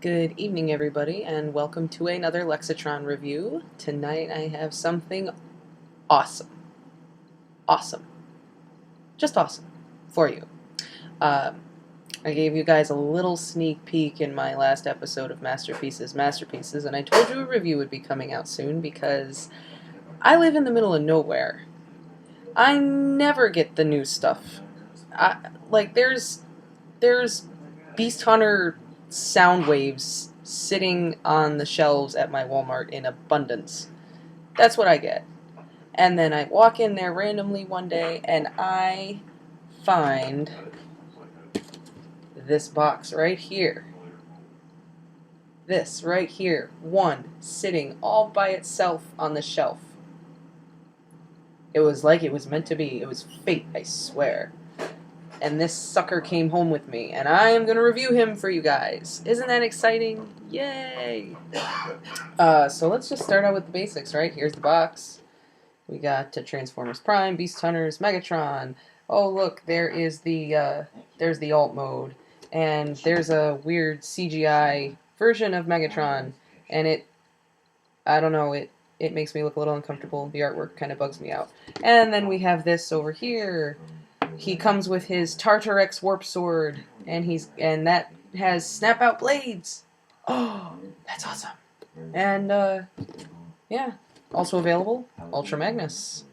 Good evening, everybody, and welcome to another Lexitron review. Tonight I have something awesome. Awesome. Just awesome for you. Uh, I gave you guys a little sneak peek in my last episode of Masterpieces, and I told you a review would be coming out soon because I live in the middle of nowhere. I never get the new stuff. There's Beast Hunter sound waves sitting on the shelves at my Walmart in abundance. That's what I get. And then I walk in there randomly one day and I find this box right here. This right here. One sitting all by itself on the shelf. It was like it was meant to be. It was fate, I swear. And this sucker came home with me, and I am going to review him for you guys. Isn't that exciting? Yay! So let's just start out with the basics, right? Here's the box. We got Transformers Prime, Beast Hunters, Megatron. Oh, look, there's the alt mode, and there's a weird CGI version of Megatron, and I don't know, it makes me look a little uncomfortable. The artwork kind of bugs me out. And then we have this over here. He comes with his Tartarex Warp Sword, and that has snap-out blades. Oh, that's awesome. And, yeah. Also available, Ultra Magnus.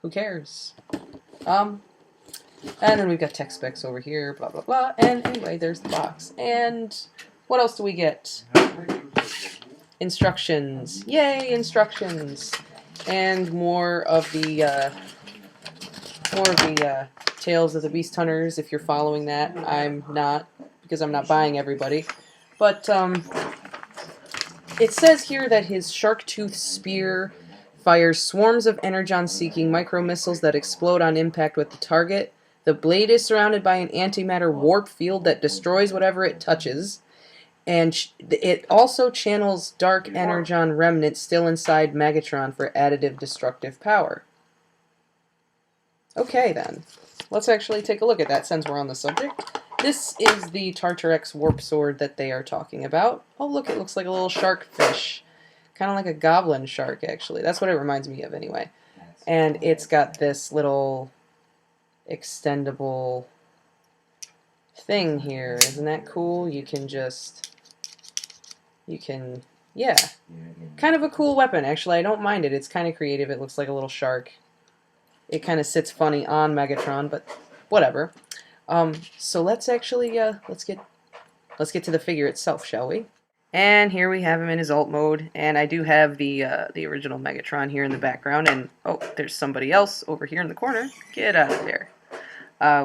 Who cares? And then we've got tech specs over here, blah, blah, blah. And anyway, there's the box. And what else do we get? Instructions. Yay, instructions. And more of the Tales of the Beast Hunters, if you're following that. I'm not, because I'm not buying everybody. But, it says here that his shark-tooth spear fires swarms of energon-seeking micro-missiles that explode on impact with the target. The blade is surrounded by an antimatter warp field that destroys whatever it touches. And it also channels dark energon remnants still inside Megatron for additive destructive power. Okay, then. Let's actually take a look at that since we're on the subject. This is the Tartarex Warp Sword that they are talking about. Oh, look, it looks like a little shark fish. Kind of like a goblin shark, actually. That's what it reminds me of, anyway. And it's got this little extendable thing here. Isn't that cool? Yeah. Kind of a cool weapon, actually. I don't mind it. It's kind of creative. It looks like a little shark. It kind of sits funny on Megatron, but whatever. So let's actually let's get to the figure itself, shall we? And here we have him in his alt mode, and I do have the original Megatron here in the background, and oh, there's somebody else over here in the corner. Get out of there.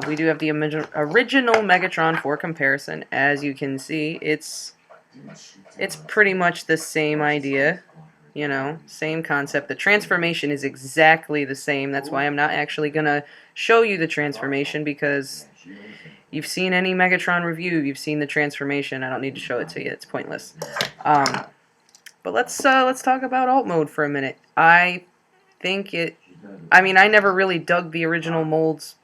We do have the original Megatron for comparison. As you can see, it's pretty much the same idea. You know, same concept. The transformation is exactly the same. That's why I'm not actually going to show you the transformation, because you've seen any Megatron review, you've seen the transformation. I don't need to show it to you. It's pointless. But let's talk about alt mode for a minute. I never really dug the original mold's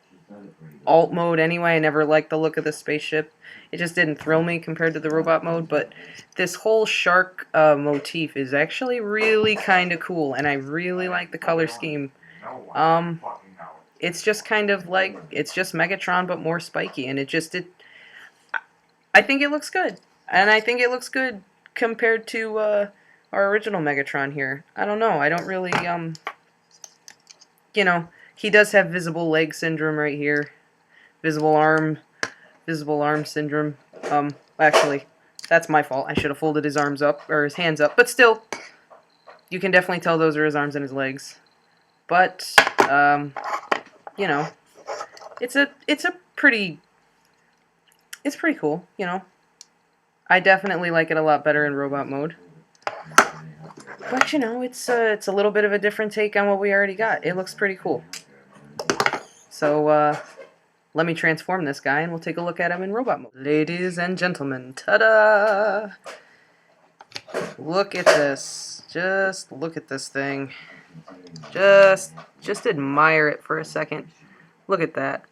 alt mode anyway. I never liked the look of the spaceship. It just didn't thrill me compared to the robot mode, but this whole shark motif is actually really kind of cool, and I really like the color scheme. It's just kind of like, it's just Megatron but more spiky, and I think it looks good. And I think it looks good compared to our original Megatron here. I don't know, I don't really, you know, he does have visible leg syndrome right here. Visible arm syndrome. Actually, that's my fault. I should have folded his arms up, or his hands up. But still, you can definitely tell those are his arms and his legs. But, you know, it's pretty cool, you know. I definitely like it a lot better in robot mode. But, you know, it's a little bit of a different take on what we already got. It looks pretty cool. So, let me transform this guy, and we'll take a look at him in robot mode. Ladies and gentlemen, ta-da! Look at this. Just look at this thing. Just admire it for a second. Look at that.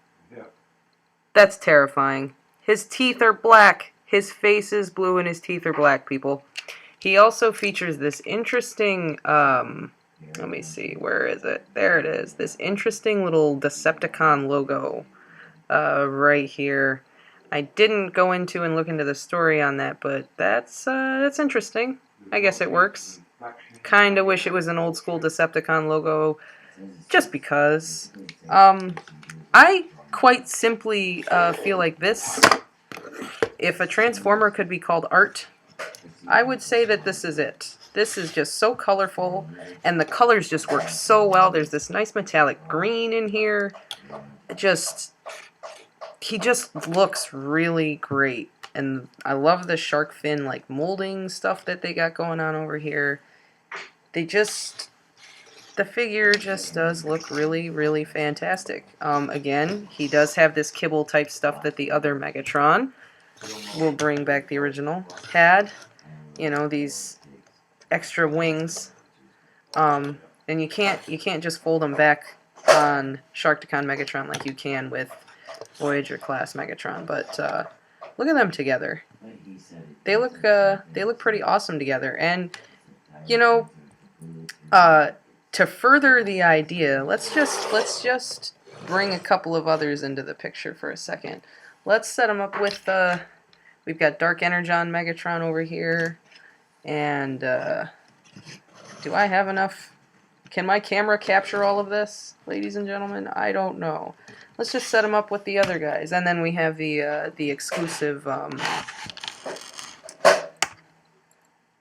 That's terrifying. His teeth are black. His face is blue and his teeth are black, people. He also features this interesting, let me see, where is it? There it is. This interesting little Decepticon logo right here. I didn't go into and look into the story on that, but that's interesting. I guess it works. Kinda wish it was an old school Decepticon logo, just because. I quite simply feel like this, if a Transformer could be called art, I would say that this is it. This is just so colorful, and the colors just work so well. There's this nice metallic green in here. He just looks really great. And I love the shark fin like molding stuff that they got going on over here. The figure just does look really, really fantastic. Again, he does have this kibble type stuff that the other Megatron will bring back the original had. You know, these extra wings. And you can't just fold them back on Sharkticon Megatron like you can with Voyager class Megatron. But look at them together. They look pretty awesome together. And you know, to further the idea, let's just bring a couple of others into the picture for a second. Let's set them up with we've got Dark Energon Megatron over here, and do I have enough? Can my camera capture all of this, ladies and gentlemen? I don't know. Let's just set them up with the other guys, and then we have the exclusive,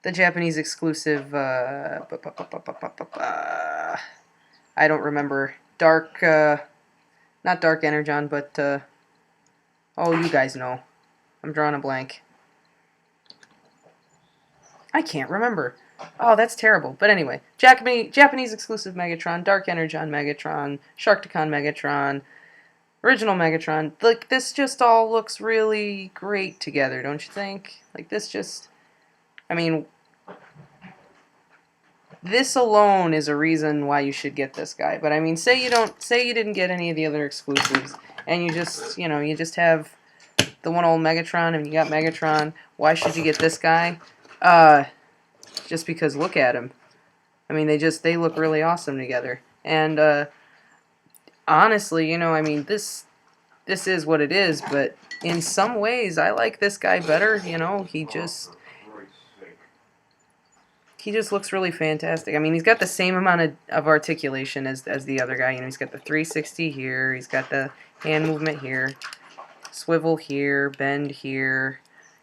the Japanese exclusive. I don't remember. Not Dark Energon, but oh, you guys know. I'm drawing a blank. I can't remember. Oh, that's terrible. But anyway, Japanese exclusive Megatron, Dark Energon Megatron, Sharkticon Megatron, original Megatron. Like, this just all looks really great together, don't you think? Like, this just, I mean, this alone is a reason why you should get this guy. But I mean, say you didn't get any of the other exclusives, and you just, you know, you just have the one old Megatron, and you got Megatron. Why should you get this guy? Just because look at him. I mean, they look really awesome together. And honestly, you know, I mean, this is what it is, but in some ways I like this guy better, you know. He just looks really fantastic. I mean, he's got the same amount of articulation as the other guy. You know, he's got the 360 here, he's got the hand movement here, swivel here, bend here.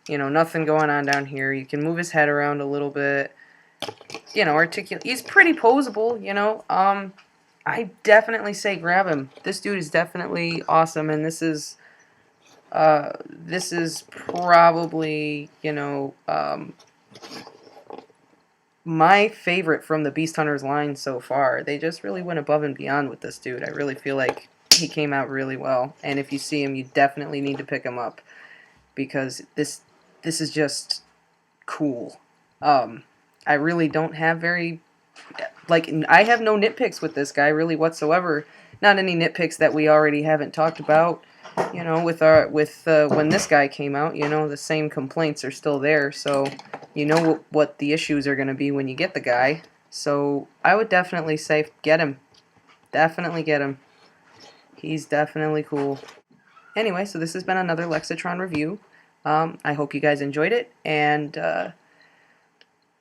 You know, nothing going on down here. You can move his head around a little bit. You know, he's pretty posable, you know. I definitely say grab him. This dude is definitely awesome, and this is probably, you know, my favorite from the Beast Hunters line so far. They just really went above and beyond with this dude. I really feel like he came out really well, and if you see him, you definitely need to pick him up, because this is just cool. I really don't have I have no nitpicks with this guy really whatsoever. Not any nitpicks that we already haven't talked about. You know, with when this guy came out, you know, the same complaints are still there. So you know what the issues are going to be when you get the guy. So I would definitely say get him. Definitely get him. He's definitely cool. Anyway, so this has been another Lexitron review. I hope you guys enjoyed it, and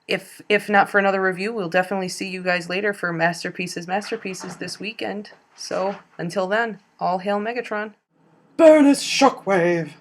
if not for another review, we'll definitely see you guys later for Masterpieces this weekend. So, until then, all hail Megatron. Bonus Shockwave!